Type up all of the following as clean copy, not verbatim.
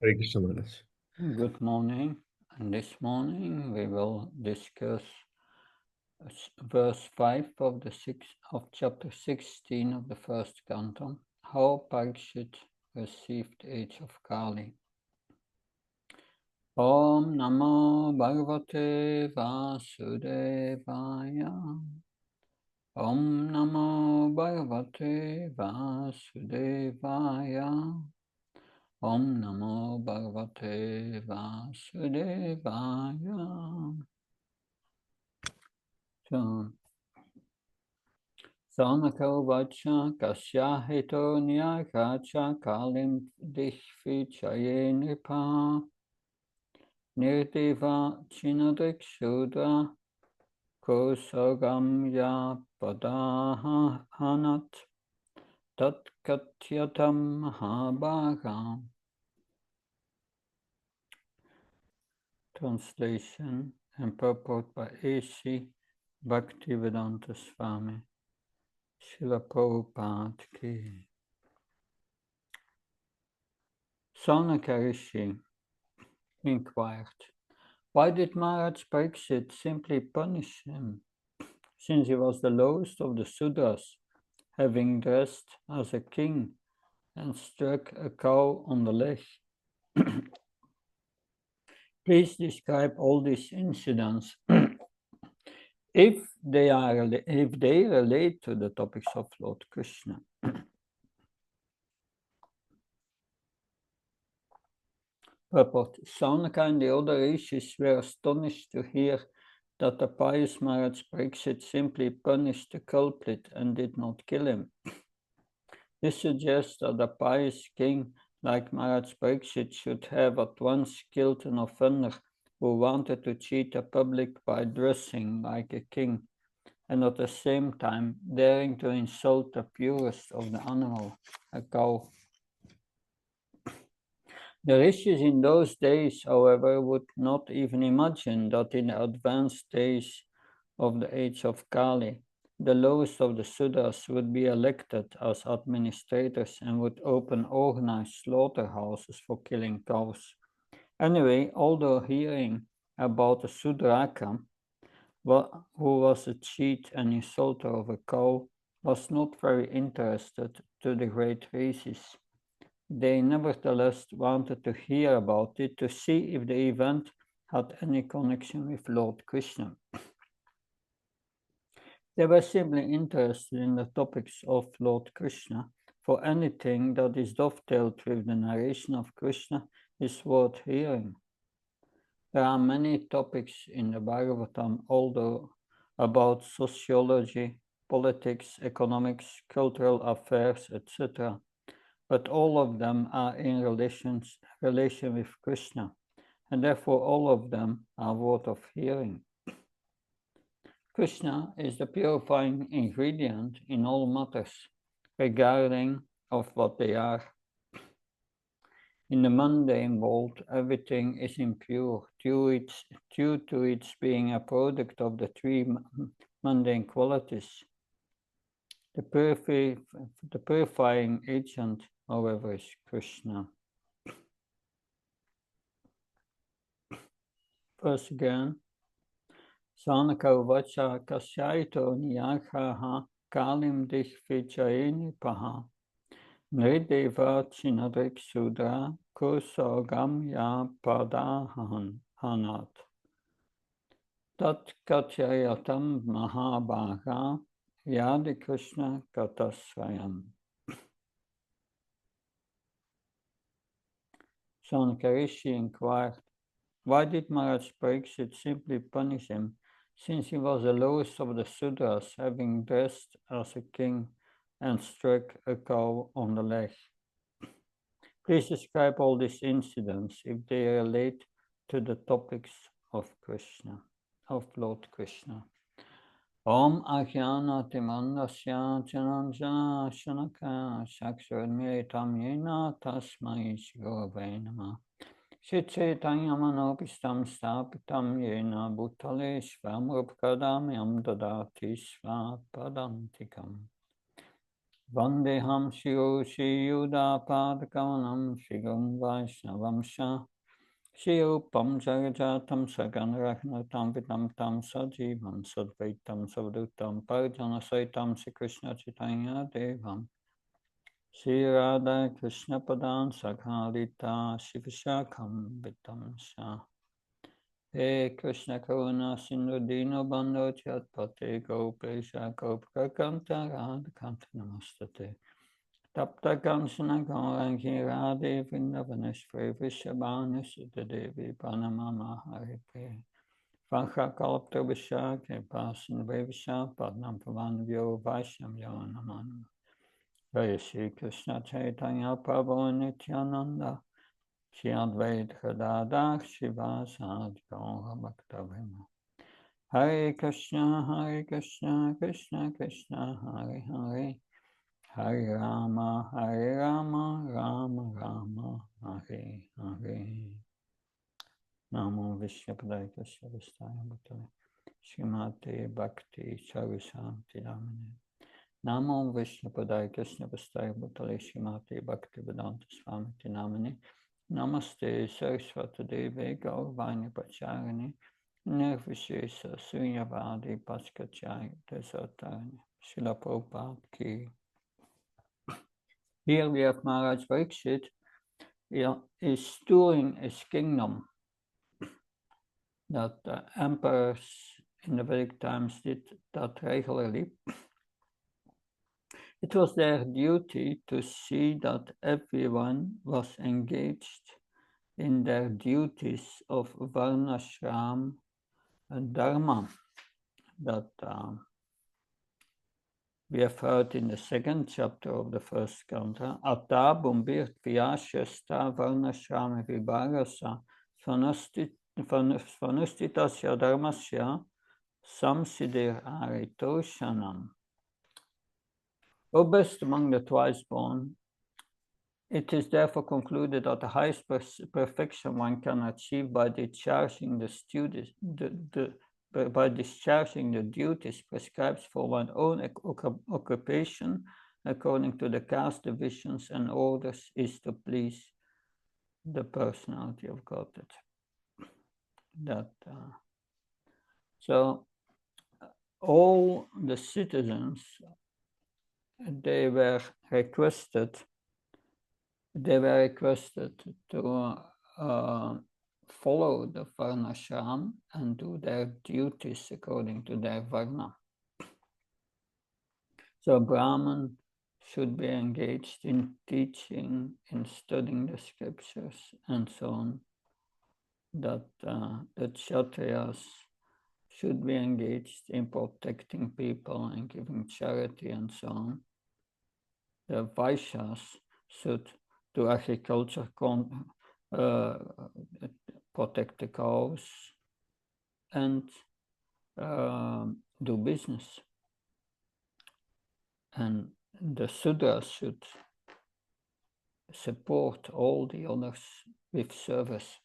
Hare Krishna Maharaj. Good morning, and this morning we will discuss verse 5 of chapter 16 of the first canto, how Parikshit received the age of Kali. Om Namo Bhagavate Vasudevaya. Om Namo Bhagavate Vasudevaya. Om Namo Bhagavate Vasudevaya. So, Sanaka Vacha Kasya Hito Nyakacha Kalim Dishvichaye Nipa Nirdeva Chinadrik Sudra Kosagam Ya Padaha Hanat Tat Katyatam Mahabhaga. Translation and purport by A.C. Bhaktivedanta Swami. Srila Prabhupada ki. Sanaka Rishi inquired, why did Maharaj Pariksit simply punish him, since he was the lowest of the Sudras, having dressed as a king and struck a cow on the leg? Please describe all these incidents if they relate to the topics of Lord Krishna. Purport. Saunaka and the other rishis were astonished to hear that the pious Maharaj Pariksit simply punished the culprit and did not kill him. This suggests that a pious king like Maharaj Pariksit should have at once killed an offender who wanted to cheat the public by dressing like a king, and at the same time daring to insult the purest of the animal, a cow. The rishis in those days, however, would not even imagine that in the advanced days of the age of Kali, the lowest of the Sudras would be elected as administrators and would open organized slaughterhouses for killing cows. Anyway, although hearing about the Sudraka, who was a cheat and insulter of a cow, was not very interested to the great rishis. They nevertheless wanted to hear about it to see if the event had any connection with Lord Krishna. They were simply interested in the topics of Lord Krishna, for anything that is dovetailed with the narration of Krishna is worth hearing. There are many topics in the Bhagavatam, although about sociology, politics, economics, cultural affairs, etc., but all of them are in relation with Krishna, and therefore all of them are worth of hearing. Krishna is the purifying ingredient in all matters, regarding of what they are. In the mundane world, everything is impure due to its being a product of the three mundane qualities. The purifying agent, however, is Krishna. First again, Sanaka Uvacha Kasyaito Niyakhaha Kalim Dishvichaini Paha Nrideva Chinadrik Sudra Kusogam Ya Padahan Hanat Tat Katyayatam Mahabhaga Yadi Krishna Katasvayam. Sanaka Rishi inquired, why did Maharaj Pariksit simply punish him, since he was the lowest of the Sudras, having dressed as a king and struck a cow on the leg? Please describe all these incidents if they relate to the topics of Krishna, of Lord Krishna. Om Ajnana Timandasya Jananjana Shanaka Shakshurmyetam Yena Tasmai Shigove Namah. Shitsetanyamanopistam stapitam yena bhutale svamrupkadamyam dadati svapadantikam. Vandeham Shio Shiyuda Padakavanam Shigum Vaishnavamsha Shio Pam Jagajatam Sagan Ragnatam Vitam Tam Sajivam Sadvaitam Savdutam Parjana Saitam Sri Krishna Chaitanya Devam Sri Radha Krishna Padan Sakhalita Shivashakam Vitam Shah He Krishna Karuna Sindhu Dino Bando Chatpate Gopesha Gopakanta Radhakanta Namastate Tapta Kanchana Gaurangi Radhe Vrindavaneshwari Vishabhanu Sutta Devi Panamama Haripe Vakha Kalpta Vishake Pasan Vevisha Padnam Pavan Vyo Vaishyam Yonamana Jaya Shri Krishna Chaitanya Prabhu Nityananda Shri Advaita Gadadhar Shivasad Gaura Bhaktavima Hare Krishna Krishna Krishna Hare Hare Hare Rama, Rama Rama, Hare Hare. Namo Vishnapadaya Krishna Vistaya Bhutale, Srimate Bhakti Saraswati Damane. Namo Vishnapadaya Krishna Vistaya Bhutale, Srimate Bhakti Vedanta Swamiti Namane. Namaste Saraswati Devi Gauravani Pacharani, Nirvishesa Sunyavadi Paskachaya Desatani. Srila Prabhupada Ki. Here we have Maharaj Pariksit is touring his kingdom that the emperors in the Vedic times did that regularly. It was their duty to see that everyone was engaged in their duties of Varnasrama and Dharma that we have heard in the second chapter of the first canto. Ata bumbir vyashasta varnashrama vibhagasa svanustitasya dharmasya samsidir aritoshanam. O best among the twice born, it is therefore concluded that the highest perfection one can achieve by discharging by discharging the duties prescribed for one's own occupation according to the caste divisions and orders is to please the personality of Godhead. So all the citizens, they were requested to follow the Varnasrama and do their duties according to their Varna. So Brahman should be engaged in teaching, in studying the scriptures and so on. That the Kshatriyas should be engaged in protecting people and giving charity and so on. The Vaishyas should do agriculture, protect the cows, and do business. And the Sudras should support all the others with service.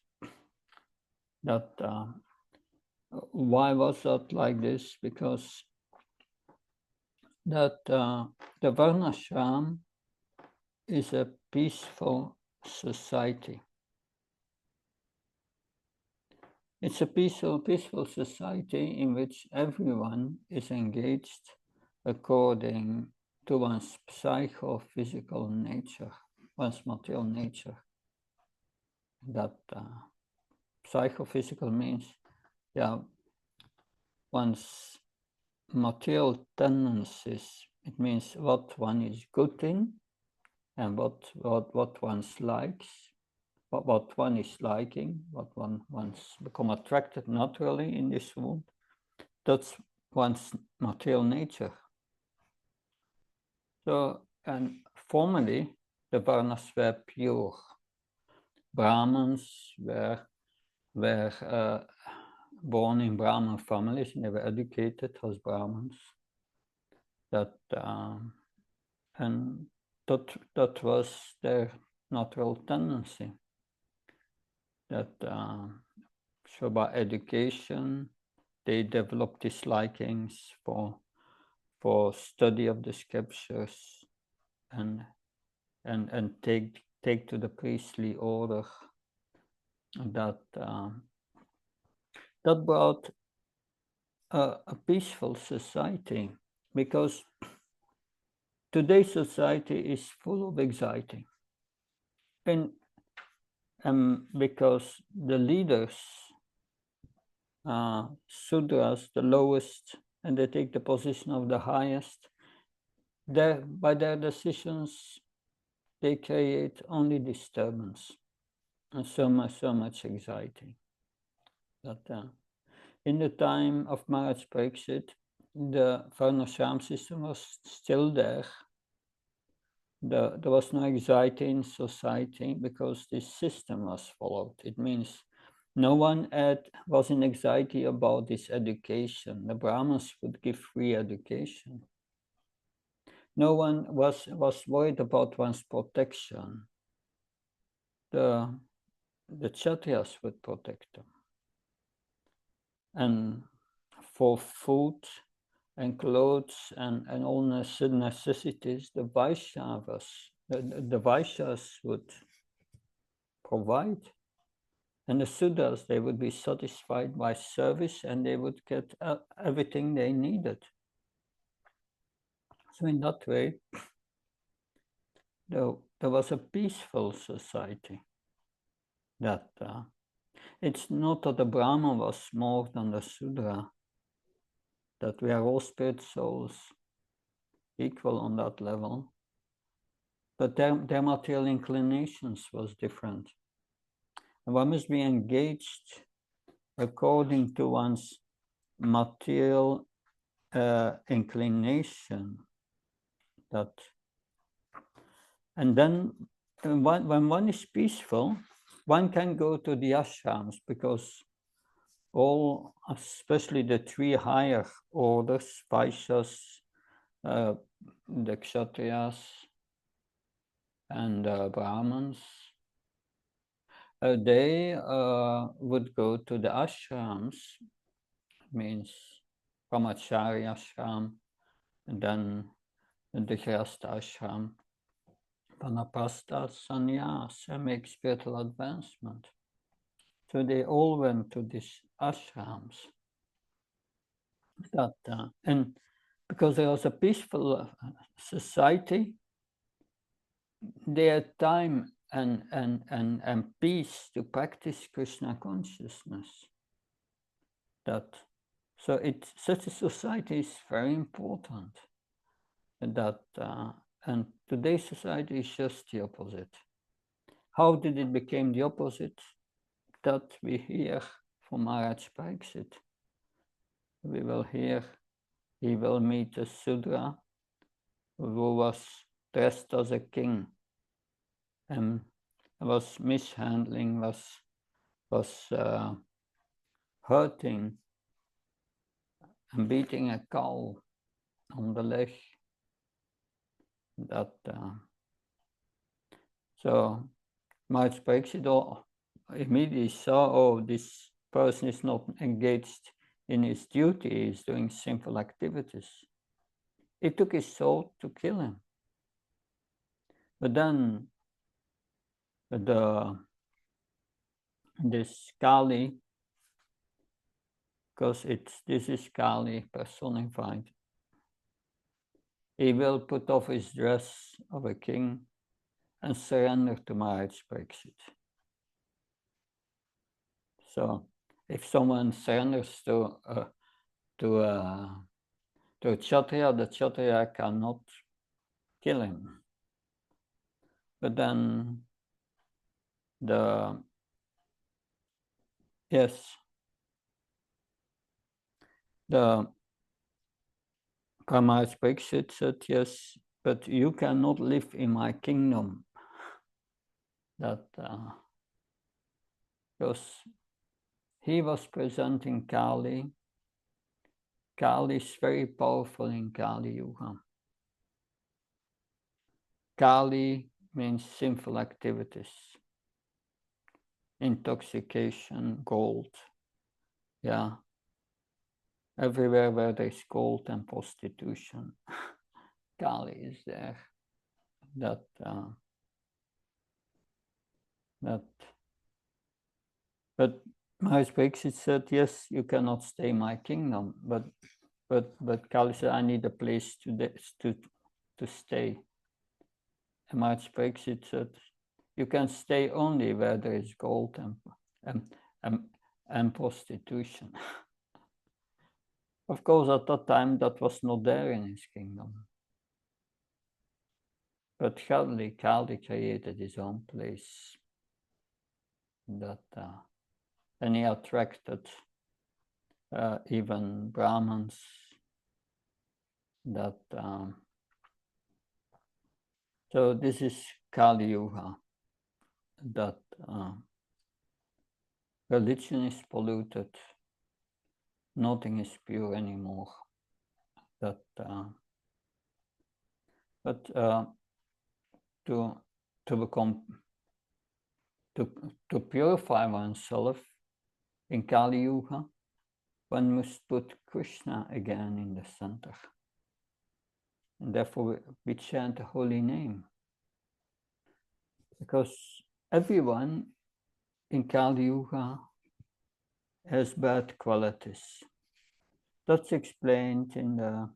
Why was that like this? Because the Varnashram is a peaceful society. It's a peaceful society in which everyone is engaged according to one's psychophysical nature, one's material nature. That psychophysical means, one's material tendencies. It means what one is good in and what one likes, what one is liking, what one wants become attracted naturally in this world. That's one's material nature. So, and formerly the Varnas were pure. Brahmins were born in Brahmin families and they were educated as Brahmins. And that was their natural tendency. So by education, they developed these likings for study of the scriptures and take to the priestly order. That that brought a peaceful society, because today's society is full of anxiety, and because the leaders, Sudras, the lowest, and they take the position of the highest, by their decisions, they create only disturbance and so much anxiety. That in the time of Maharaj Pariksit, the Varnasrama system was still there. There was no anxiety in society because this system was followed. It means no one was in anxiety about this education. The Brahmins would give free education. No one was worried about one's protection. The Kshatriyas would protect them. And for food and clothes and all necessities, the Vaishyas would provide. And the Sudras, they would be satisfied by service and they would get everything they needed. So in that way, there was a peaceful society. That it's not that the Brahman was more than the Sudra, that we are all spirit souls equal on that level, but their material inclinations was different. And one must be engaged according to one's material inclination. And then when one is peaceful, one can go to the ashrams, because all, especially the three higher orders, Vaishyas, the Kshatriyas, and Brahmins, they would go to the ashrams, means Brahmacharya ashram, and then the Grihastha ashram, Vanaprastha, sannyas, and make spiritual advancement. So they all went to these ashrams. And because there was a peaceful society, they had time and peace to practice Krishna consciousness. So such a society is very important. And today's society is just the opposite. How did it become the opposite? That we hear from Maharaj Pariksit. We will hear, he will meet a Sudra who was dressed as a king and was mishandling, was hurting and beating a cow on the leg. So Maharaj Pariksit immediately saw, this person is not engaged in his duty, he is doing sinful activities. It took his soul to kill him. But then this Kali, because this is Kali personified, he will put off his dress of a king and surrender to Maharaj Pariksit. So if someone surrenders to a Kshatriya, the Kshatriya cannot kill him. But then Maharaj Pariksit said, yes, but you cannot live in my kingdom. Because he was presenting Kali. Kali is very powerful in Kali-yuga. Kali means sinful activities, intoxication, gold. Yeah. Everywhere where there's gold and prostitution, Kali is there. that but Maharaj Pariksit said, yes, you cannot stay in my kingdom, but Kali said, I need a place to stay. And Maharaj Pariksit said, you can stay only where there is gold and prostitution. Of course, at that time, that was not there in his kingdom. But Kali created his own place. And he attracted even Brahmins. So this is Kali-yuga. That religion is polluted. Nothing is pure anymore. But to purify oneself in Kali-yuga, one must put Krishna again in the center. And therefore we chant the holy name. Because everyone in Kali-yuga has bad qualities. That's explained in the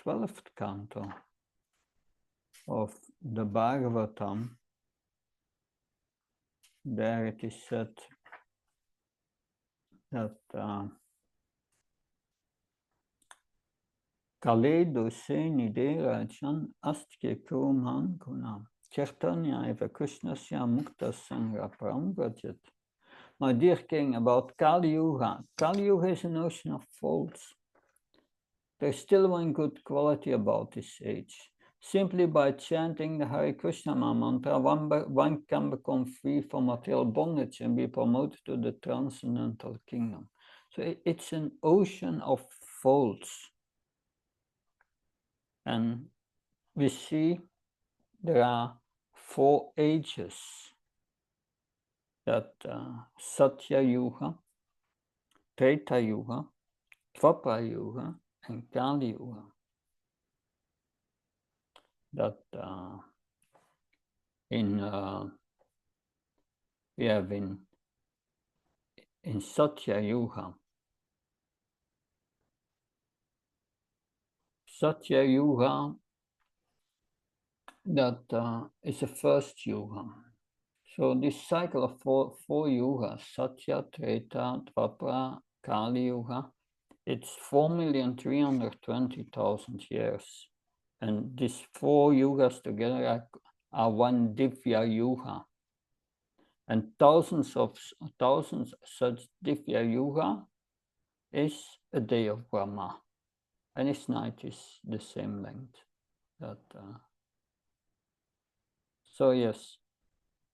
12th canto of the Bhagavatam. There it is said that Kale dose niderajan astke kuman gunam Chaitanya eva Krishnasya mukta sangra paramvrajat. My dear king, about Kali-yuga. Kali-yuga is an ocean of faults. There's still one good quality about this age. Simply by chanting the Hare Krishna mantra, one can become free from material bondage and be promoted to the transcendental kingdom. So it's an ocean of faults. And we see there are 4 ages. That Satya Yuga, Treta Yuga, Dwapara Yuga, and Kali Yuga. That we have in Satya Yuga. Satya Yuga, that is the first Yuga. So this cycle of four yugas, Satya, Treta, Dwapara, Kali Yuga, it's 4,320,000 years. And these 4 yugas together are one Divya Yuga. And thousands such Divya Yuga is a day of Brahma. And its night is the same length. So yes,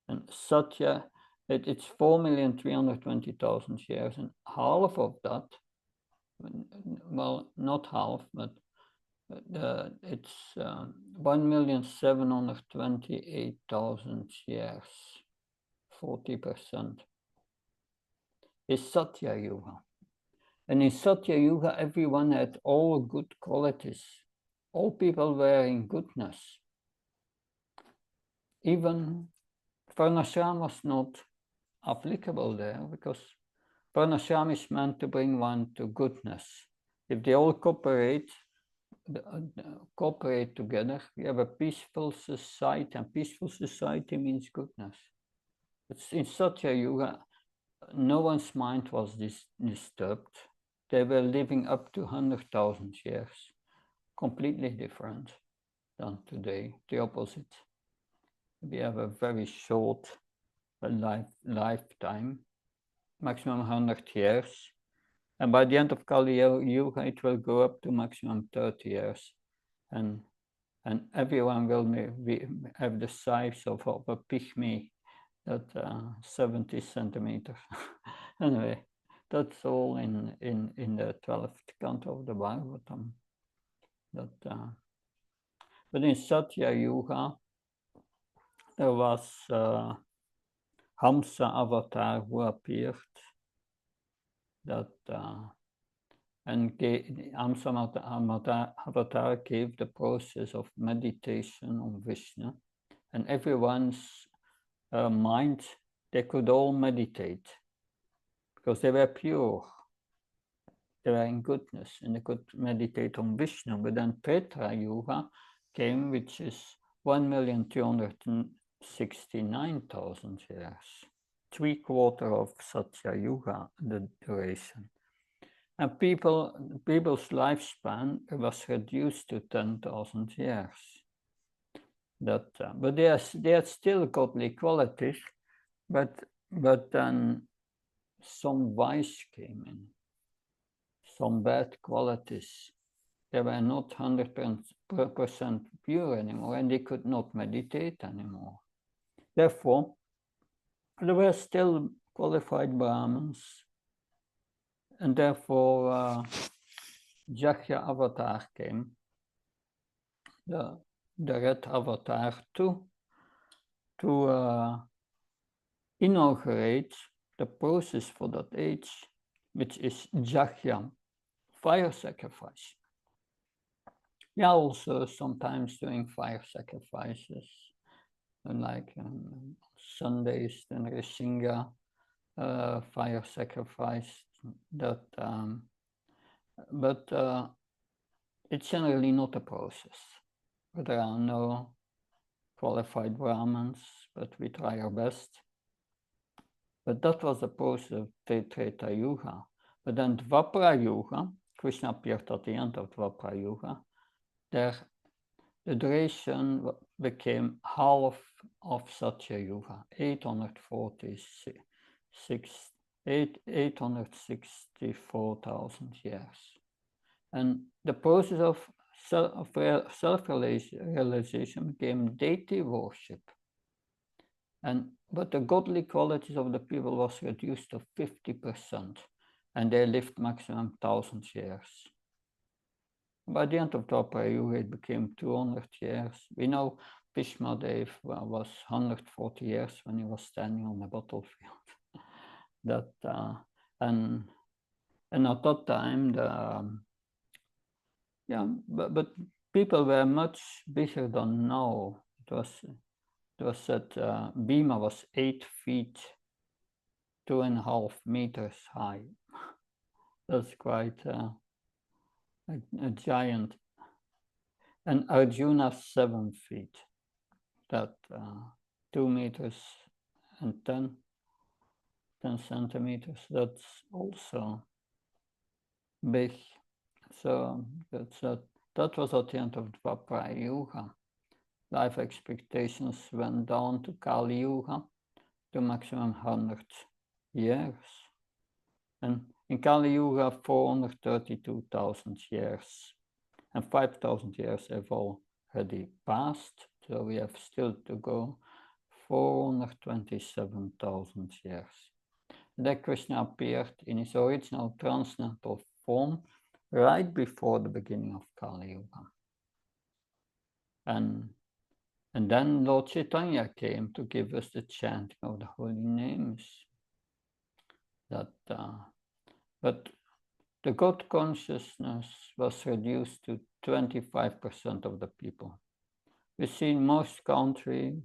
and Satya, it's 4,320,000 years, and half of that, well, not half, but it's 1,728,000 years, 40%, is Satya Yuga. And in Satya Yuga, everyone had all good qualities. All people were in goodness. Even Varnasrama was not applicable there, because Varnasrama is meant to bring one to goodness. If they all cooperate together, we have a peaceful society, and peaceful society means goodness. But in Satya Yuga, no one's mind was disturbed. They were living up to 100,000 years, completely different than today, the opposite. We have a very short lifetime, maximum 100 years. And by the end of Kali-yuga, it will go up to maximum 30 years. And everyone will have the size of a pygmy, that 70 centimeters. Anyway, that's all in the 12th canto of the Bhagavatam. But in Satya Yuga, there was Hamsa avatar who appeared, and Amsam Avatar gave the process of meditation on Vishnu, and everyone's mind, they could all meditate because they were pure, they were in goodness, and they could meditate on Vishnu. But then Treta Yuga came, which is 1,269,000 years, 3/4 of Satya Yuga, the duration. And people's lifespan was reduced to 10,000 years. But they had still godly qualities, but then some vice came in, some bad qualities. They were not 100% pure anymore, and they could not meditate anymore. Therefore, there were still qualified Brahmins, and therefore Jagya Avatar came, the red avatar, to inaugurate the process for that age, which is Jagya, fire sacrifice. Yeah, also sometimes doing fire sacrifices, like Sundays, then Rishinga fire sacrifice. That, but it's generally not a process. There are no qualified Brahmins, but we try our best. But that was the process of Treta Yuga. But then Dvapara Yuga, Krishna appeared at the end of Dvapara Yuga, there the duration became half of Satya Yuga, 864,000 years. And the process of self-realization became deity worship. But the godly qualities of the people was reduced to 50%, and they lived maximum 1,000 years. By the end of Dwapara Yuga, it became 200 years. We know Bhishma Dev was 140 years when he was standing on the battlefield. And at that time, but people were much bigger than now. It was said Bhima was 8 feet, 2.5 meters high. That's quite a giant. And Arjuna 7 feet, that 2 meters and 10 centimeters. That's also big. So that was at the end of Dwapara Yuga. Life expectations went down to Kali-yuga, to maximum 100 years. And in Kali-yuga, 432,000 years. And 5,000 years have already passed. So we have still to go 427,000 years. Then Krishna appeared in his original transcendental form right before the beginning of Kali-yuga. And then Lord Chaitanya came to give us the chanting of the holy names. But the God consciousness was reduced to 25% of the people. We see in most countries,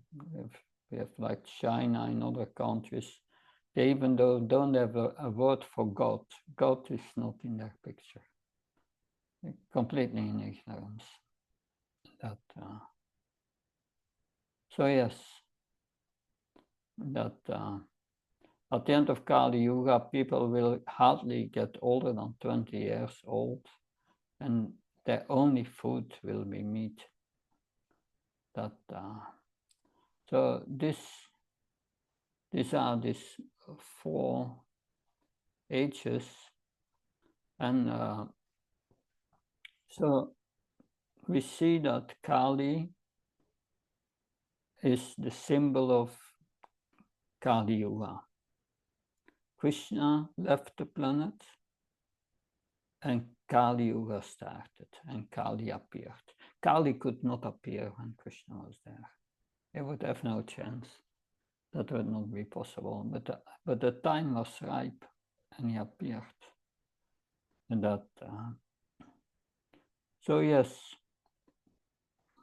we have like China and other countries, they even though don't have a word for God, God is not in their picture. They're completely in ignorance. So yes, at the end of Kali-yuga, people will hardly get older than 20 years old, and their only food will be meat. So these are these 4 ages, and so we see that Kali is the symbol of Kali-yuga. Krishna left the planet and Kali-yuga started and Kali appeared. Kali could not appear when Krishna was there. He would have no chance. That would not be possible. But the time was ripe and he appeared. that so yes,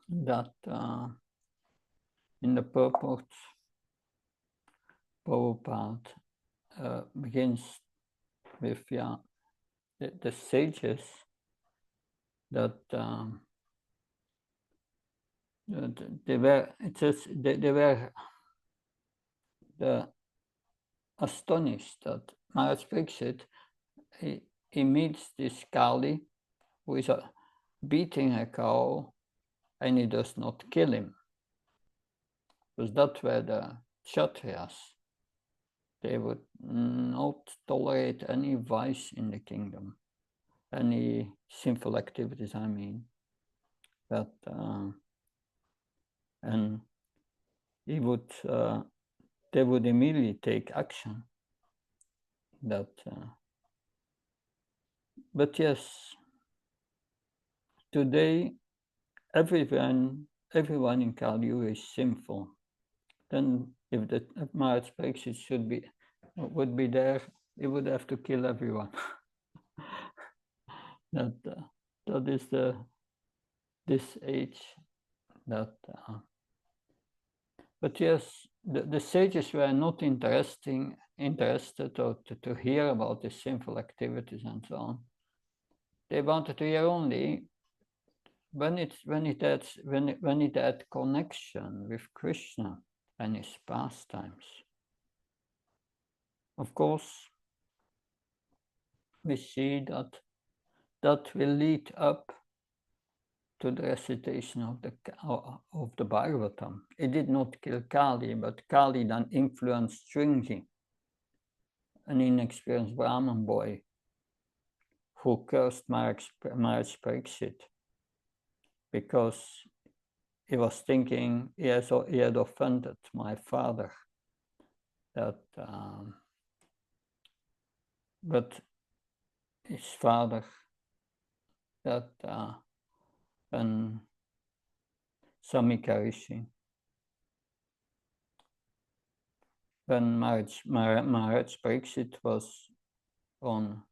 that in the purport, Prabhupada begins with the sages that they were. It says they were astonished that Maharaj Pariksit he meets this Kali who is beating a cow, and he does not kill him, because that were the Kshatriyas. They would not tolerate any vice in the kingdom, any sinful activities, I mean. That and he would, they would immediately take action. That, but yes, today everyone in Kali-yuga is sinful. Then, if Maharaj Pariksit would be there, he would have to kill everyone. That is this age. That, but yes, the sages were not interested or to hear about the sinful activities and so on. They wanted to hear only when it had connection with Krishna and his pastimes. Of course, we see that will lead up to the recitation of the Bhagavatam. He did not kill Kali, but Kali then influenced Shringi, an inexperienced Brahmin boy who cursed Maharaj Pariksit because he was thinking he had offended my father. That, but his father, that and Samika Rishi, when Maharaj Pariksit was on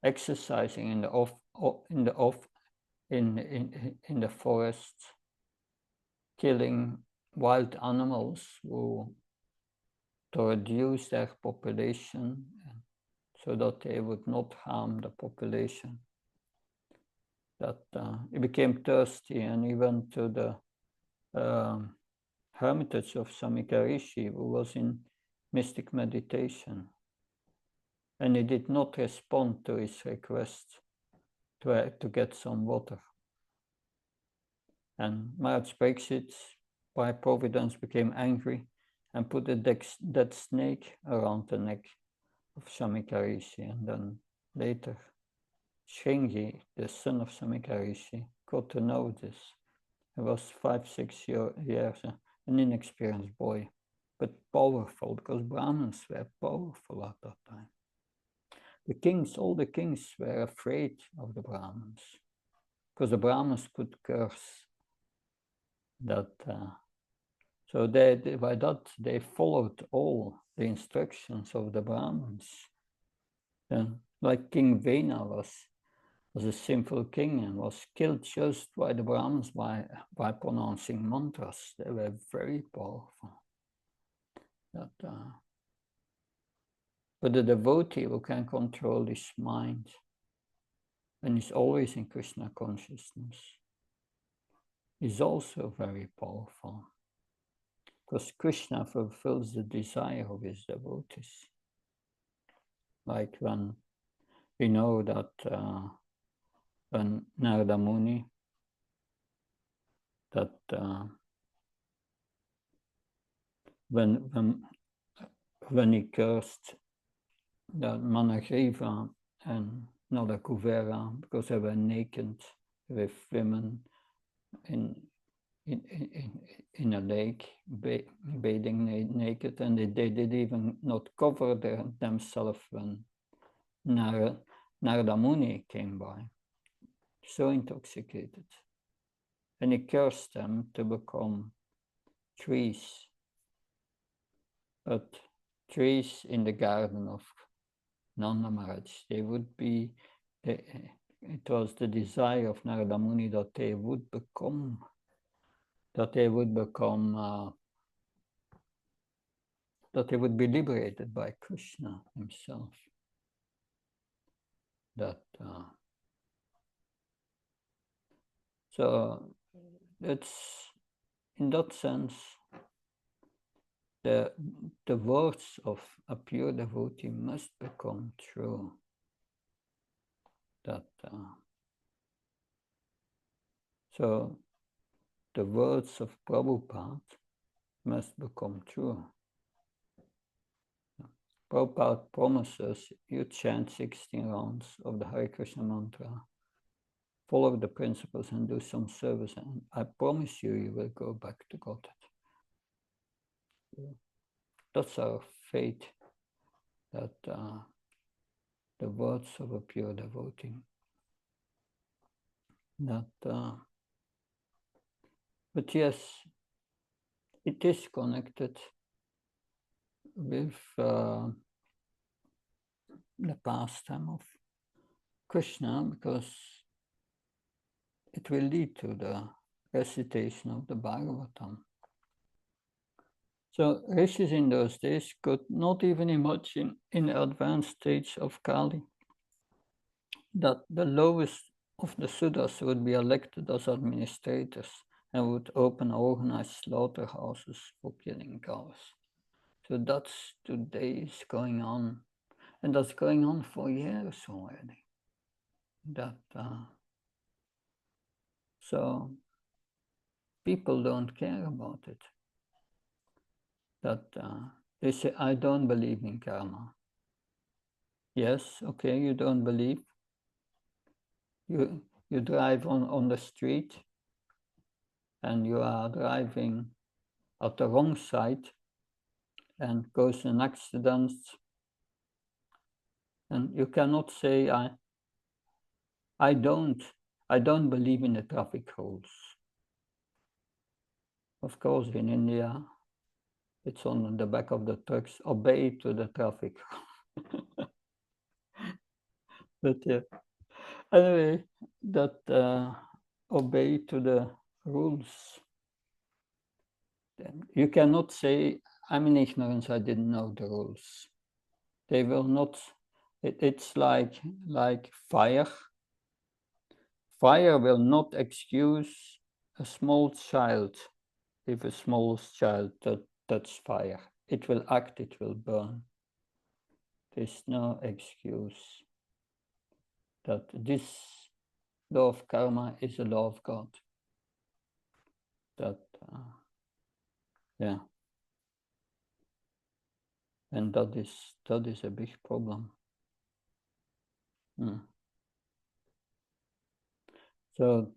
exercising in the forest, killing wild animals to reduce their population, so that they would not harm the population. That he became thirsty, and he went to the hermitage of Samika Rishi, who was in mystic meditation, and he did not respond to his request to get some water. And Maharaj Pariksit, by providence, became angry and put a dead snake around the neck of Samika Rishi. And then later, Shringi, the son of Samika Rishi, got to know this. He was 5-6 years, an inexperienced boy, but powerful, because Brahmins were powerful at that time. All the kings were afraid of the Brahmins, because the Brahmins could curse. That so by that they followed all the instructions of the Brahmins. And like King Vena was a sinful king and was killed just by the Brahmins by pronouncing mantras. They were very powerful. That, but the devotee who can control his mind and is always in Krishna consciousness is also very powerful, because Krishna fulfills the desire of his devotees. Like when we know that when Narada Muni, that when he cursed that Managriva and Nala Kuvera because they were naked with women in a lake, bathing naked, and they did even not cover themselves when Narada Muni came by, so intoxicated. And he cursed them to become trees, but trees in the garden of Nanda Maharaj. They would be, it was the desire of Narada Muni that they would become, that they would be liberated by Krishna himself. So it's, in that sense, the words of a pure devotee must become true. So the words of Prabhupada must become true. Prabhupada promises you chant 16 rounds of the Hare Krishna mantra, follow the principles and do some service, and I promise you, you will go back to Godhead. That's our faith, that the words of a pure devotee, but yes, it is connected with the pastime of Krishna, because it will lead to the recitation of the Bhagavatam. So rishis in those days could not even imagine, in the advanced stage of Kali, that the lowest of the Sudras would be elected as administrators and would open organized slaughterhouses for killing cows. So that's today is going on, and that's going on for years already. So people don't care about it. They say, I don't believe in karma. Yes, okay, you don't believe. You drive on the street and you are driving at the wrong side and goes an accident, and you cannot say, I don't believe in the traffic rules. Of course, in India, it's on the back of the trucks, obey to the traffic. But yeah, anyway, that obey to the rules. You cannot say, I'm in ignorance, I didn't know the rules. They will not, it's like fire. Fire will not excuse a small child. If a small child touches fire, it will act, it will burn. There's no excuse. That this law of karma is a law of God. Yeah. And that is a big problem. So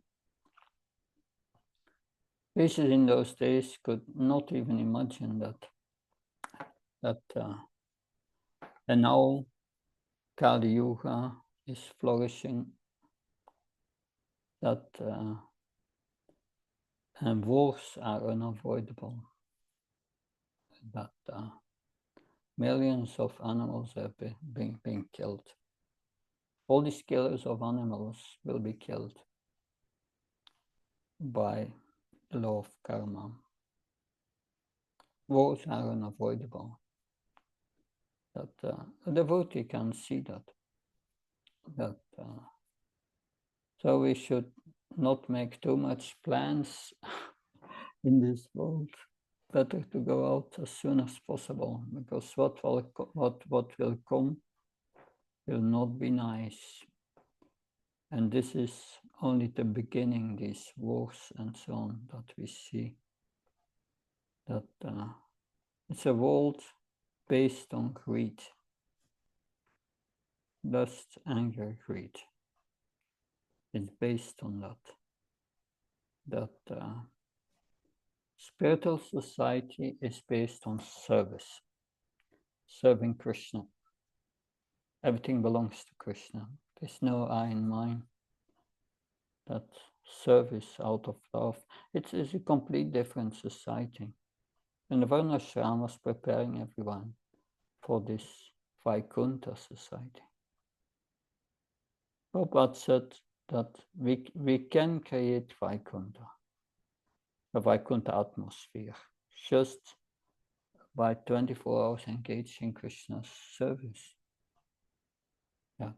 rishis in those days could not even imagine that and now Kali-yuga is flourishing, and wars are unavoidable, that millions of animals have been killed. All these killers of animals will be killed by the law of karma. Wars are unavoidable. That a devotee can see that. So we should not make too much plans in this world. Better to go out as soon as possible, because what will come will not be nice. And this is only the beginning, these wars and so on that we see. That it's a world based on greed. Lust, anger, greed. It's based on that. Spiritual society is based on service, serving Krishna. Everything belongs to Krishna. There's no I in mine. That service out of love. It's a complete different society. And the Varnasrama was preparing everyone for this Vaikuntha society. Prabhupada said that we can create Vaikuntha, a Vaikuntha atmosphere, just by 24 hours engaged in Krishna's service. That,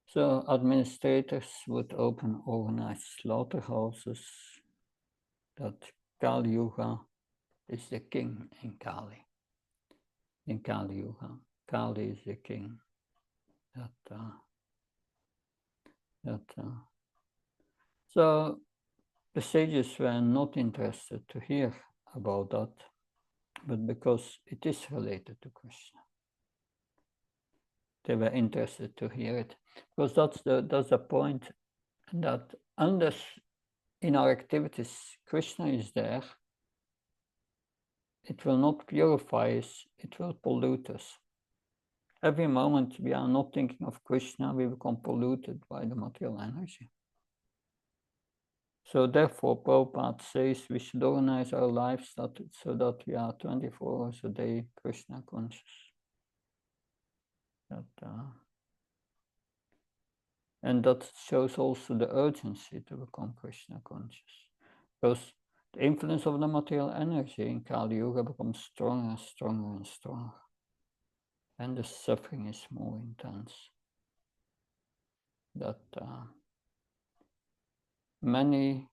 so administrators would open organized slaughterhouses. That Kali-yuga is the king in Kali. In Kali-yuga, Kali is the king. So the sages were not interested to hear about that, but because it is related to Krishna, they were interested to hear it. Because that's the point, that unless in our activities Krishna is there, it will not purify us, it will pollute us. Every moment we are not thinking of Krishna, we become polluted by the material energy. So therefore, Prabhupada says we should organize our lives so that we are 24 hours a day Krishna conscious. And that shows also the urgency to become Krishna conscious. Because the influence of the material energy in Kali-yuga becomes stronger and stronger and stronger. And the suffering is more intense. That many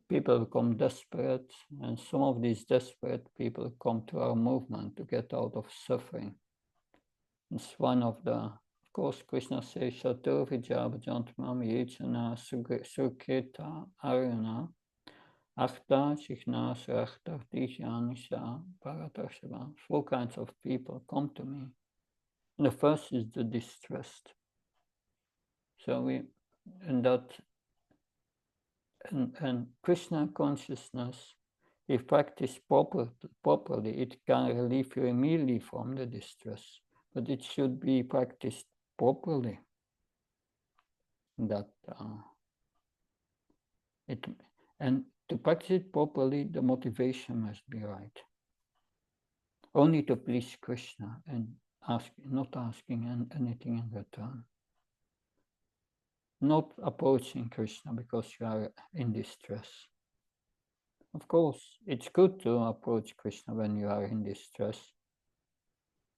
people become desperate, and some of these desperate people come to our movement to get out of suffering. It's one of course, Krishna says, Shato Vijabhajantamam Yechana Suketa Aruna Achta Shikhna Sarachta Tishanisha Paratarshava. 4 kinds of people come to me. And the first is the distressed. So and Krishna consciousness, if practiced properly, it can relieve you immediately from the distress. But it should be practiced properly. And to practice it properly, the motivation must be right. Only to please Krishna and not asking anything in return. Not approaching Krishna because you are in distress. Of course, it's good to approach Krishna when you are in distress.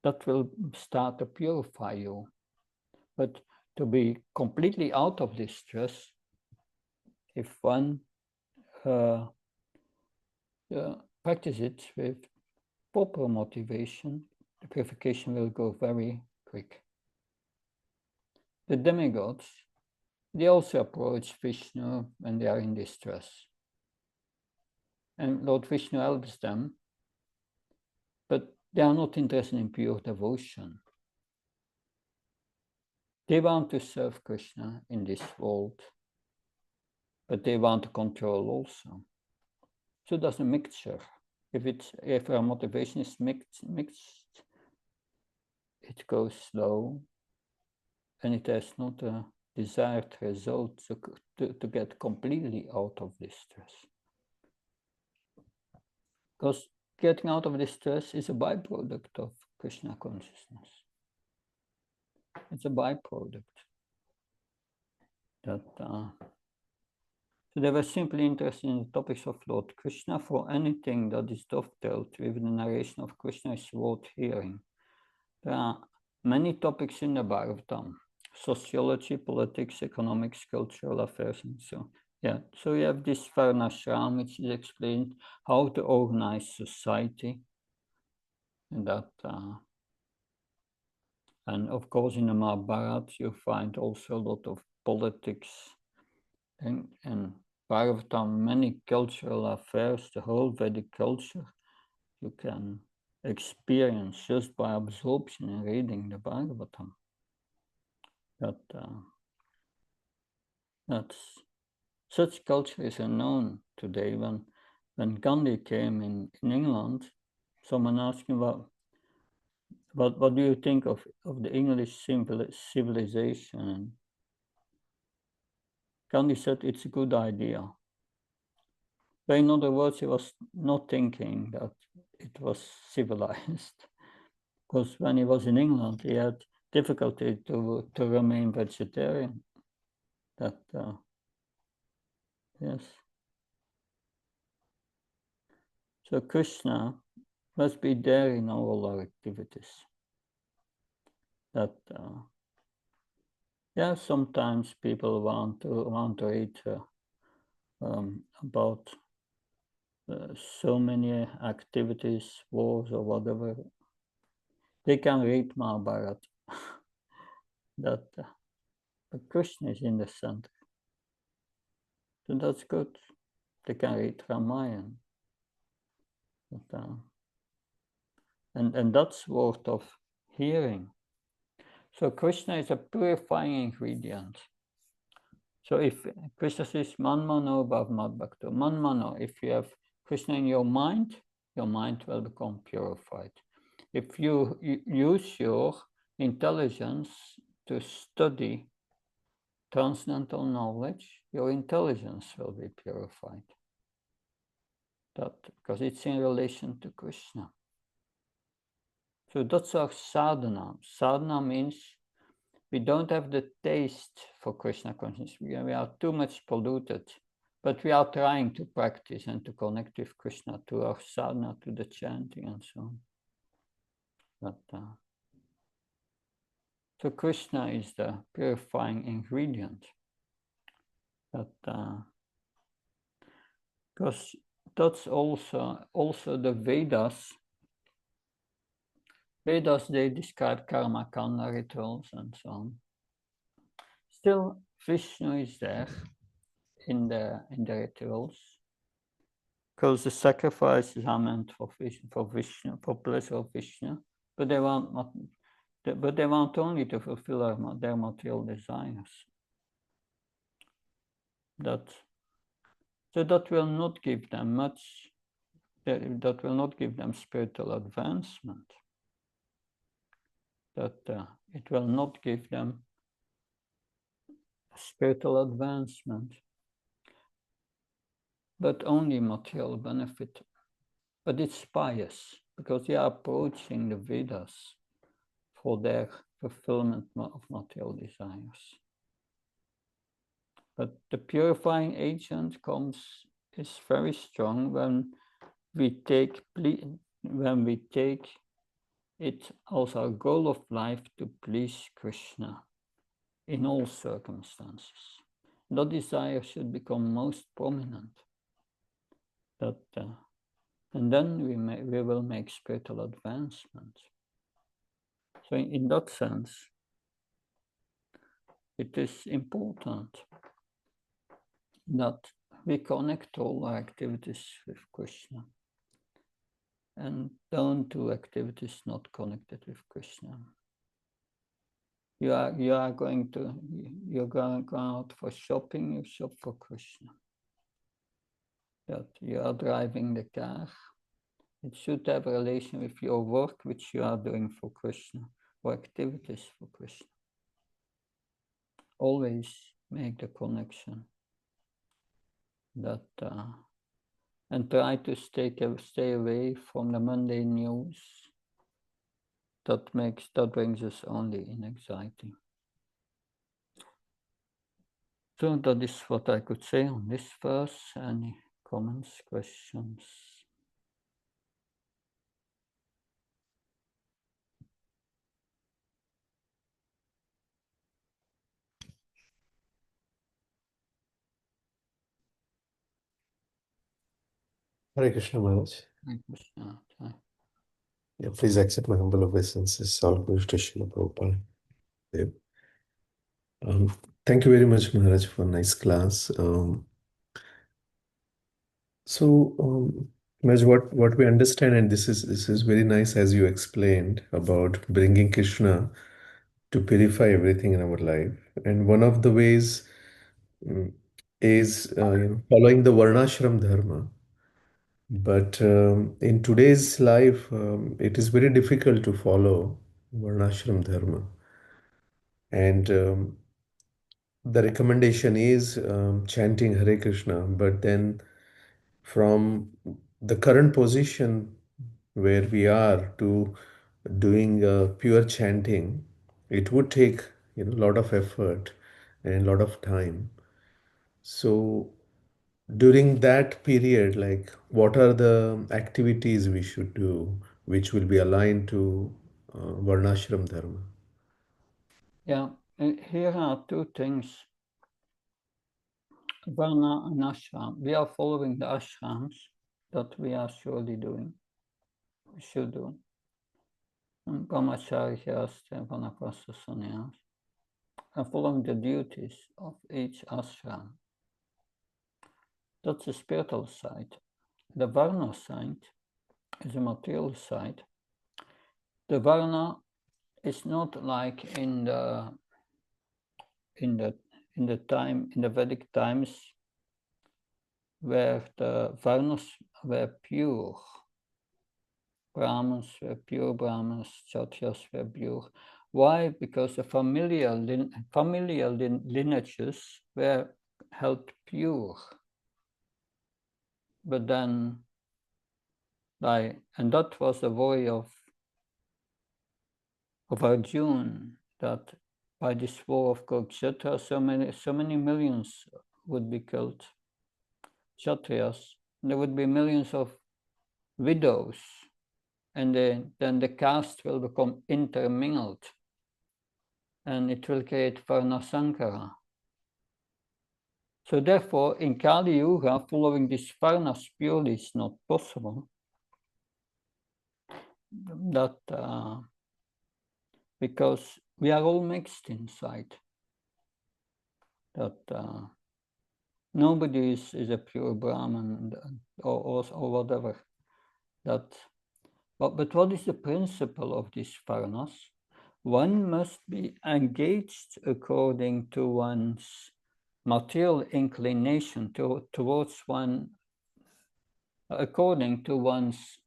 That will start to purify you. But to be completely out of distress, if one practice it with proper motivation, the purification will go very quick. The demigods, they also approach Vishnu when they are in distress. And Lord Vishnu helps them, but they are not interested in pure devotion. They want to serve Krishna in this world, but they want to control also. So there's a mixture. If our motivation is mixed, it goes slow, and it has not a desired result to get completely out of distress. Because getting out of distress is a byproduct of Krishna consciousness. It's a byproduct. So they were simply interested in the topics of Lord Krishna. For anything that is dovetailed with the narration of Krishna is worth hearing. There are many topics in the Bhagavatam: sociology, politics, economics, cultural affairs, and so. So you have this Varnasrama, which is explained how to organize society, and and of course in the Mahabharata you find also a lot of politics, and Bhagavatam, many cultural affairs, the whole Vedic culture you can experience just by absorption and reading the Bhagavatam. Such culture is unknown today. When Gandhi came in England, someone asked him, what do you think of the English civilization? Gandhi said it's a good idea. But in other words, he was not thinking that it was civilized. Because when he was in England, he had difficulty to remain vegetarian. That yes. So Krishna must be there in all our activities. That yeah, sometimes people want to read about so many activities, wars or whatever. They can read Mahabharata. That but Krishna is in the center, so that's good. They can read Ramayana. But, and that's worth of hearing. So Krishna is a purifying ingredient. So if Krishna says manmano bhavmad bhakto, manmano, if you have Krishna in your mind will become purified. If you use your intelligence to study transcendental knowledge, your intelligence will be purified. That because it's in relation to Krishna. So that's our sadhana. Sadhana means we don't have the taste for Krishna consciousness. We are too much polluted, but we are trying to practice and to connect with Krishna, to our sadhana, to the chanting and so on. But, so Krishna is the purifying ingredient. But because that's also the Vedas. Vedas, they describe karma kanda rituals and so on. Still, Vishnu is there in the rituals, because the sacrifices are meant for Vishnu, for pleasure of Vishnu, but they want only to fulfill their material desires. So that will not give them much. That will not give them spiritual advancement. That it will not give them spiritual advancement, but only material benefit. But it's pious, because they are approaching the Vedas for their fulfillment of material desires. But the purifying agent is very strong when we take it as our goal of life to please Krishna in all circumstances. That desire should become most prominent. And then we will make spiritual advancement. So in that sense, it is important that we connect all our activities with Krishna and don't do activities not connected with Krishna. You're going out for shopping, you shop for Krishna. That you are driving the car, it should have a relation with your work which you are doing for Krishna, or activities for Krishna. Always make the connection. And try to stay away from the mundane news. That brings us only in anxiety. So that is what I could say on this verse. Any comments, questions? Hare Krishna Maharaj. Hare Krishna. Yeah, please accept my humble obeisances. All glories to Srila Prabhupada. Thank you very much, Maharaj, for a nice class. Maharaj, what we understand, and this is very nice as you explained about bringing Krishna to purify everything in our life. And one of the ways is following the Varnashram Dharma. But in today's life, it is very difficult to follow Varnashram Dharma. And the recommendation is chanting Hare Krishna, but then from the current position, where we are to doing pure chanting, it would take a lot of effort and a lot of time. So during that period, like what are the activities we should do which will be aligned to Varnashram Dharma? Yeah, here are two things. Varna and ashram. We are following the ashrams that we are surely doing. We should do. And brahmacharyas and vanaprastha sannyas. And following the duties of each ashram. That's the spiritual side. The Varna side is a material side. The Varna is not like in the Vedic times where the Varnas were pure. Brahmins were pure Brahmins, Kshatriyas were pure. Why? Because the familial lineages were held pure. But then, and that was the worry of Arjuna, that by this war of Kurukshetra, so many millions would be killed. Kshatriyas, there would be millions of widows, and then the caste will become intermingled, and it will create Varnasankara. So therefore, in Kali-yuga, following this Varnas purely is not possible. That because we are all mixed inside. That nobody is a pure Brahman or whatever. But what is the principle of this Varnas? One must be engaged according to one's material inclination towards one, according to one's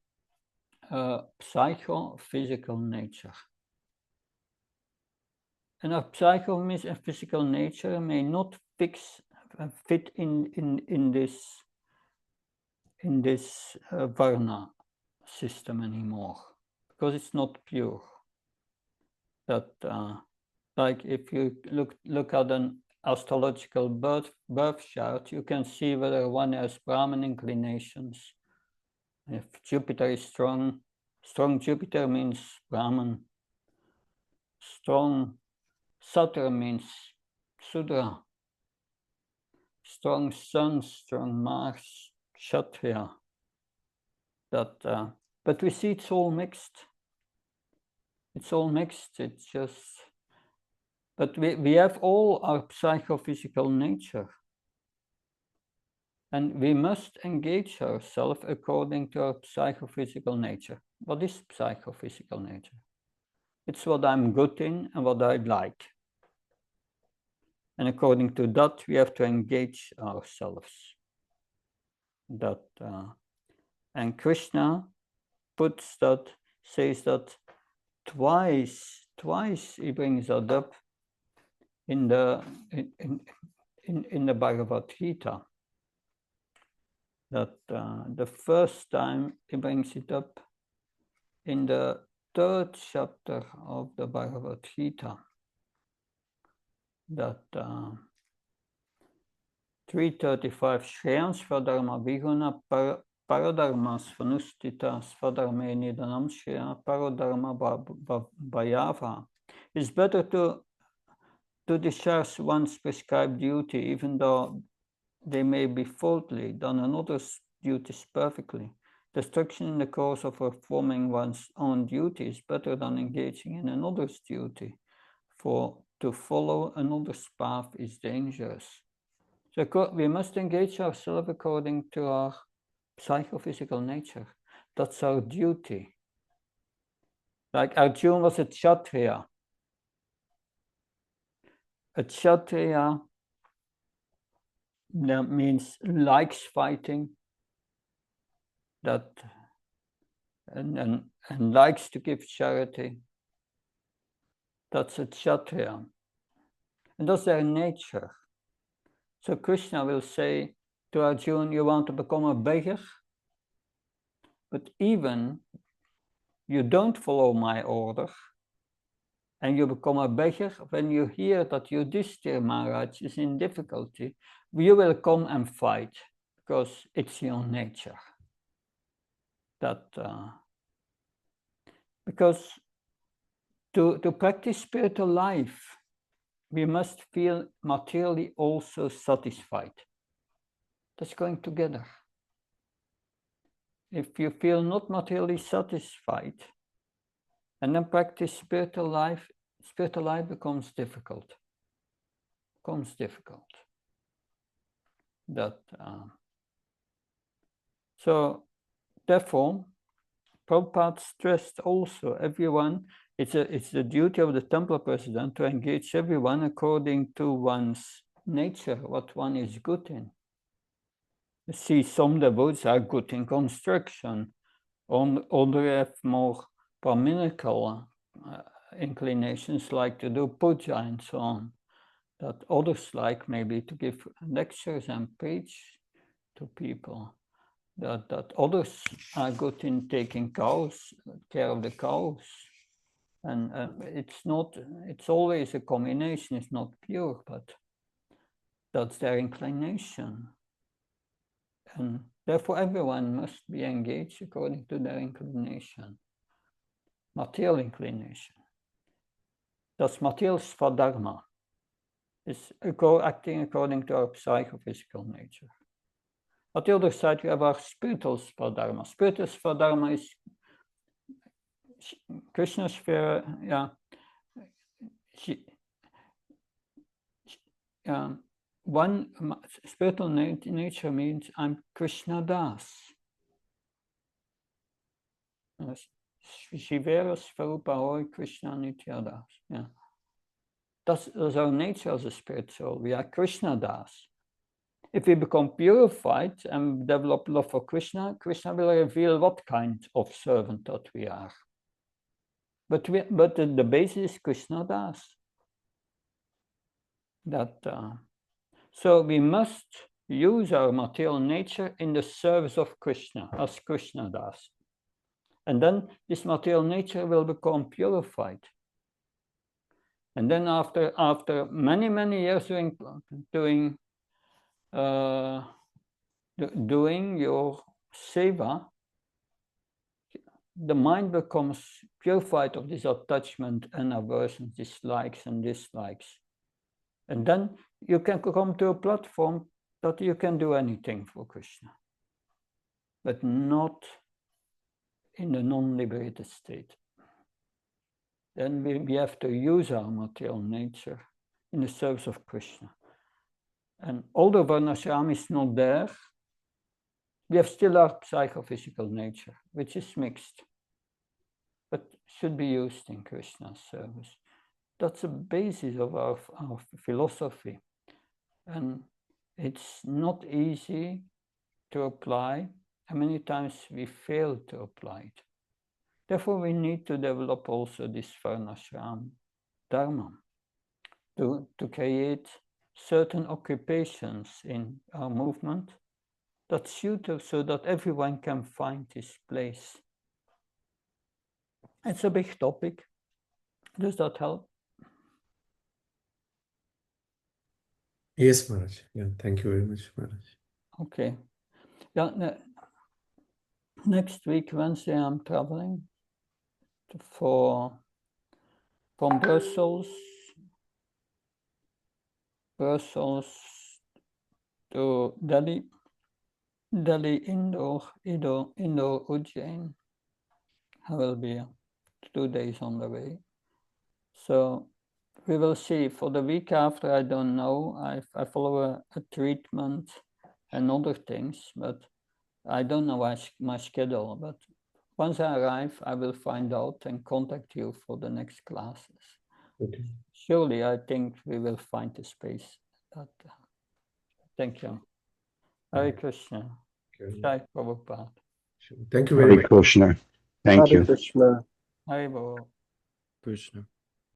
psychophysical nature. And our psychophysical nature may not fit in this Varna system anymore, because it's not pure. That like if you look at an astrological birth chart, you can see whether one has Brahman inclinations. If Jupiter is strong Jupiter means Brahman. Strong Saturn means Sudra. Strong Sun, strong Mars, Kshatriya. But we see it's all mixed. It's all mixed. It's just, but we have all our psychophysical nature. And we must engage ourselves according to our psychophysical nature. What is psychophysical nature? It's what I'm good in and what I like. And according to that, we have to engage ourselves. And Krishna says that twice he brings that up in the Bhagavad Gita. That the first time he brings it up in the 3rd chapter of the Bhagavad Gita. That 335 Shreyans Svadharma Viguna Paradharma Svanustita Svadharme Nidanam Shreya Paradharma Bhayava. It's better to discharge one's prescribed duty, even though they may be faulty, than another's duties perfectly. Destruction in the course of performing one's own duty is better than engaging in another's duty, for to follow another's path is dangerous. So we must engage ourselves according to our psychophysical nature. That's our duty. Like Arjuna was a Kshatriya. A Kshatriya, that means likes fighting, and likes to give charity. That's a Kshatriya. And that's their nature. So Krishna will say to Arjuna, you want to become a beggar? But even you don't follow my order, and you become a beggar, when you hear that Yudhishthira Maharaj is in difficulty, you will come and fight, because it's your nature. Because to practice spiritual life, we must feel materially also satisfied. That's going together. If you feel not materially satisfied, and then practice spiritual life becomes difficult. So therefore, Prabhupada stressed also everyone. It's the duty of the temple president to engage everyone according to one's nature, what one is good in. You see, some devotees are good in construction, others have more brahminical inclinations, like to do puja and so on. That others like maybe to give lectures and preach to people. That others are good in taking care of the cows. And it's always a combination, it's not pure, but that's their inclination. And therefore everyone must be engaged according to their inclination, material inclination. That's material svadharma, is acting according to our psychophysical nature. On the other side, we have our spiritual svadharma. Spiritual svadharma is Krishna's sphere, one spiritual nature means I'm Krishna Das. Shivera Svarupa Hoy Krishna Nitya Das. Yeah. That's our nature as a spirit soul. We are Krishna Das. If we become purified and develop love for Krishna, Krishna will reveal what kind of servant that we are. But the basis is Krishna Das. So we must use our material nature in the service of Krishna as Krishna Das. And then this material nature will become purified. And then after many years doing your seva, the mind becomes purified of this attachment and aversion, dislikes and dislikes. And then you can come to a platform that you can do anything for Krishna, but not in the non-liberated state. Then we have to use our material nature in the service of Krishna. And although Varnasrama is not there, we have still our psychophysical nature, which is mixed, but should be used in Krishna's service. That's the basis of our philosophy. And it's not easy to apply, and many times we fail to apply it. Therefore, we need to develop also this Varnasrama Dharma to create certain occupations in our movement that's suitable so that everyone can find his place. It's a big topic. Does that help? Yes, Maharaj. Yeah, thank you very much, Maharaj. Okay. Yeah, next week, Wednesday, I'm traveling from Brussels to Delhi, Indore, Ujjain. I will be 2 days on the way. So we will see. For the week after, I don't know. I follow a treatment and other things, but I don't know my schedule. But once I arrive, I will find out and contact you for the next classes. Okay. Surely, I think we will find a space. Thank you. Hare Krishna. Jai Prabhupada. Thank you very much. Hare Krishna. Thank you. Hare Krishna. Hare Bol. Krishna.